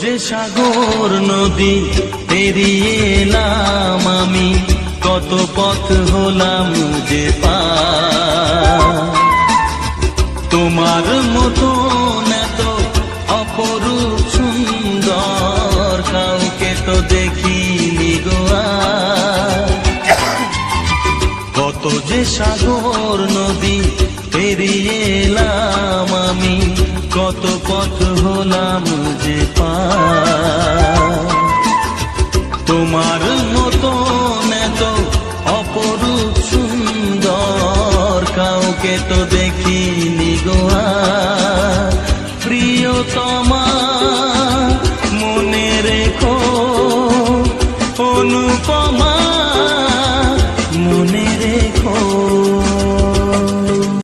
যে সাগর নদী পেরিয়ে এলাম আমি, কত পথ হলাম যে পার। তোমার মতো এত অপরূপ সুন্দর কাউকে তো দেখিনি গো আর। কত যে সাগর নদী পেরিয়ে এলাম আমি, কত পথ হলাম যে পার। তোমার মতো এত অপরূপ সুন্দর কাউকে তো দেখিনি গো আর। প্রিয়তমা মনে রেখো অনুপম